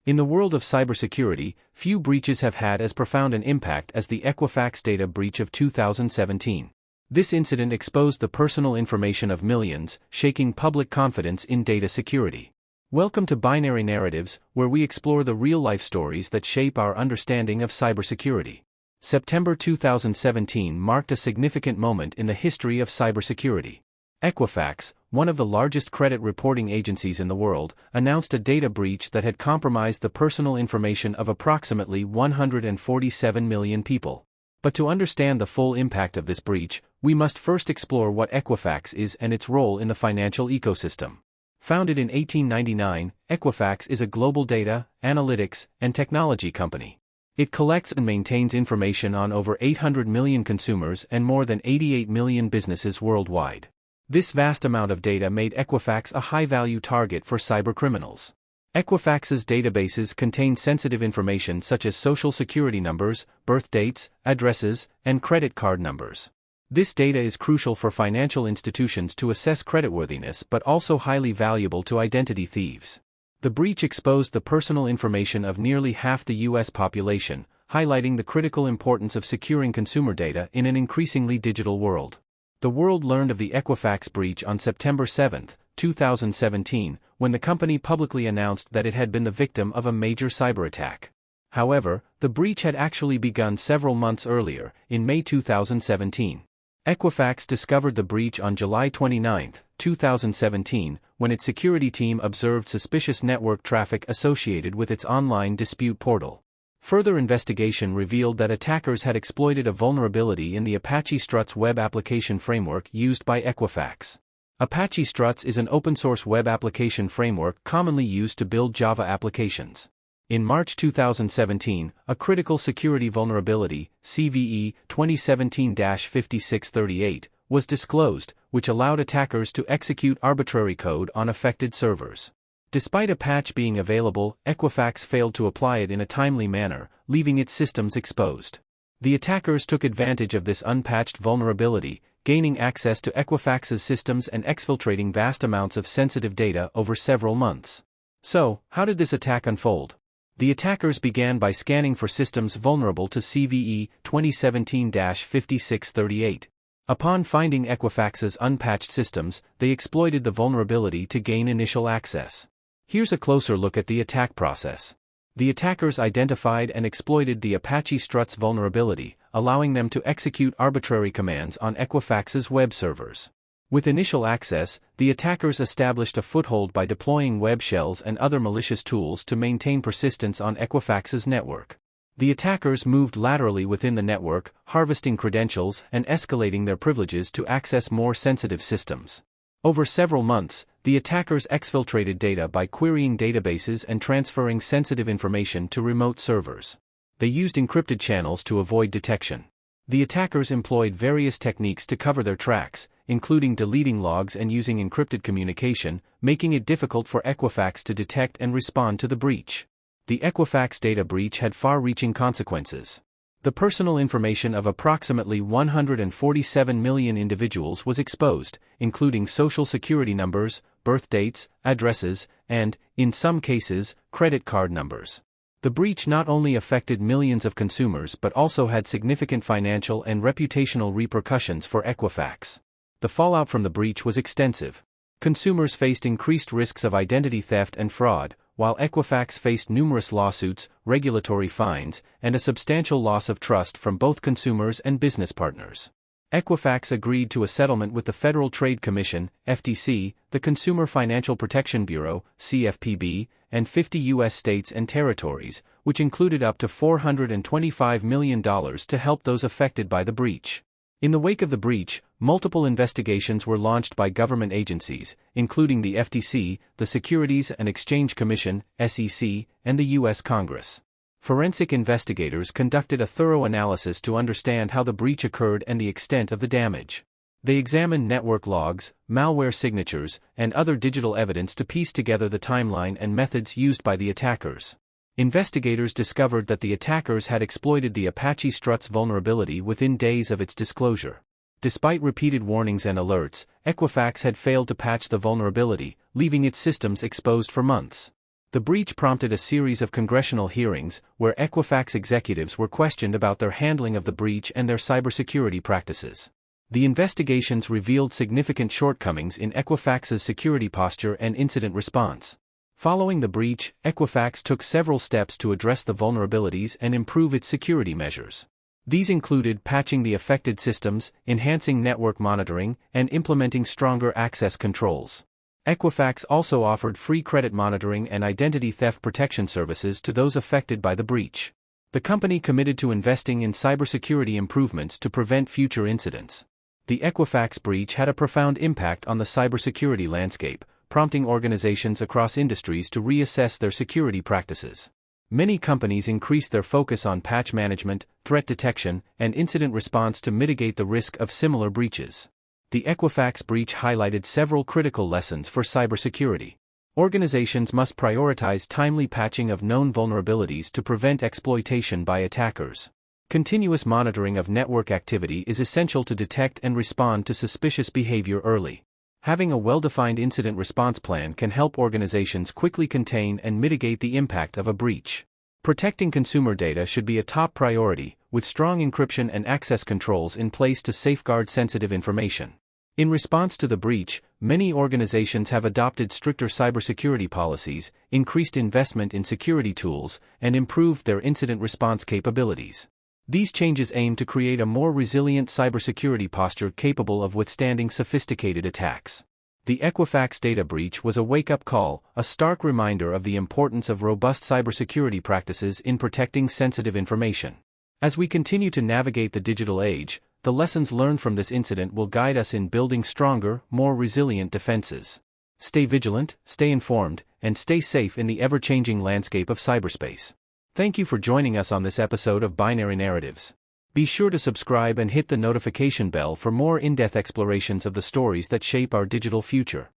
In the world of cybersecurity, few breaches have had as profound an impact as the Equifax data breach of 2017. This incident exposed the personal information of millions, shaking public confidence in data security. Welcome to Binary Narratives, where we explore the real-life stories that shape our understanding of cybersecurity. September 2017 marked a significant moment in the history of cybersecurity. Equifax, one of the largest credit reporting agencies in the world, announced a data breach that had compromised the personal information of approximately 147 million people. But to understand the full impact of this breach, we must first explore what Equifax is and its role in the financial ecosystem. Founded in 1899, Equifax is a global data, analytics, and technology company. It collects and maintains information on over 800 million consumers and more than 88 million businesses worldwide. This vast amount of data made Equifax a high-value target for cybercriminals. Equifax's databases contain sensitive information such as social security numbers, birth dates, addresses, and credit card numbers. This data is crucial for financial institutions to assess creditworthiness but also highly valuable to identity thieves. The breach exposed the personal information of nearly half the U.S. population, highlighting the critical importance of securing consumer data in an increasingly digital world. The world learned of the Equifax breach on September 7, 2017, when the company publicly announced that it had been the victim of a major cyber attack. However, the breach had actually begun several months earlier, in May 2017. Equifax discovered the breach on July 29, 2017, when its security team observed suspicious network traffic associated with its online dispute portal. Further investigation revealed that attackers had exploited a vulnerability in the Apache Struts web application framework used by Equifax. Apache Struts is an open-source web application framework commonly used to build Java applications. In March 2017, a critical security vulnerability, CVE 2017-5638, was disclosed, which allowed attackers to execute arbitrary code on affected servers. Despite a patch being available, Equifax failed to apply it in a timely manner, leaving its systems exposed. The attackers took advantage of this unpatched vulnerability, gaining access to Equifax's systems and exfiltrating vast amounts of sensitive data over several months. So, how did this attack unfold? The attackers began by scanning for systems vulnerable to CVE 2017-5638. Upon finding Equifax's unpatched systems, they exploited the vulnerability to gain initial access. Here's a closer look at the attack process. The attackers identified and exploited the Apache Struts vulnerability, allowing them to execute arbitrary commands on Equifax's web servers. With initial access, the attackers established a foothold by deploying web shells and other malicious tools to maintain persistence on Equifax's network. The attackers moved laterally within the network, harvesting credentials and escalating their privileges to access more sensitive systems. Over several months, the attackers exfiltrated data by querying databases and transferring sensitive information to remote servers. They used encrypted channels to avoid detection. The attackers employed various techniques to cover their tracks, including deleting logs and using encrypted communication, making it difficult for Equifax to detect and respond to the breach. The Equifax data breach had far-reaching consequences. The personal information of approximately 147 million individuals was exposed, including social security numbers, birth dates, addresses, and, in some cases, credit card numbers. The breach not only affected millions of consumers but also had significant financial and reputational repercussions for Equifax. The fallout from the breach was extensive. Consumers faced increased risks of identity theft and fraud, while Equifax faced numerous lawsuits, regulatory fines, and a substantial loss of trust from both consumers and business partners. Equifax agreed to a settlement with the Federal Trade Commission, FTC, the Consumer Financial Protection Bureau, CFPB, and 50 U.S. states and territories, which included up to $425 million to help those affected by the breach. In the wake of the breach, multiple investigations were launched by government agencies, including the FTC, the Securities and Exchange Commission, SEC, and the U.S. Congress. Forensic investigators conducted a thorough analysis to understand how the breach occurred and the extent of the damage. They examined network logs, malware signatures, and other digital evidence to piece together the timeline and methods used by the attackers. Investigators discovered that the attackers had exploited the Apache Struts vulnerability within days of its disclosure. Despite repeated warnings and alerts, Equifax had failed to patch the vulnerability, leaving its systems exposed for months. The breach prompted a series of congressional hearings, where Equifax executives were questioned about their handling of the breach and their cybersecurity practices. The investigations revealed significant shortcomings in Equifax's security posture and incident response. Following the breach, Equifax took several steps to address the vulnerabilities and improve its security measures. These included patching the affected systems, enhancing network monitoring, and implementing stronger access controls. Equifax also offered free credit monitoring and identity theft protection services to those affected by the breach. The company committed to investing in cybersecurity improvements to prevent future incidents. The Equifax breach had a profound impact on the cybersecurity landscape, prompting organizations across industries to reassess their security practices. Many companies increased their focus on patch management, threat detection, and incident response to mitigate the risk of similar breaches. The Equifax breach highlighted several critical lessons for cybersecurity. Organizations must prioritize timely patching of known vulnerabilities to prevent exploitation by attackers. Continuous monitoring of network activity is essential to detect and respond to suspicious behavior early. Having a well-defined incident response plan can help organizations quickly contain and mitigate the impact of a breach. Protecting consumer data should be a top priority, with strong encryption and access controls in place to safeguard sensitive information. In response to the breach, many organizations have adopted stricter cybersecurity policies, increased investment in security tools, and improved their incident response capabilities. These changes aim to create a more resilient cybersecurity posture capable of withstanding sophisticated attacks. The Equifax data breach was a wake-up call, a stark reminder of the importance of robust cybersecurity practices in protecting sensitive information. As we continue to navigate the digital age, the lessons learned from this incident will guide us in building stronger, more resilient defenses. Stay vigilant, stay informed, and stay safe in the ever-changing landscape of cyberspace. Thank you for joining us on this episode of Binary Narratives. Be sure to subscribe and hit the notification bell for more in-depth explorations of the stories that shape our digital future.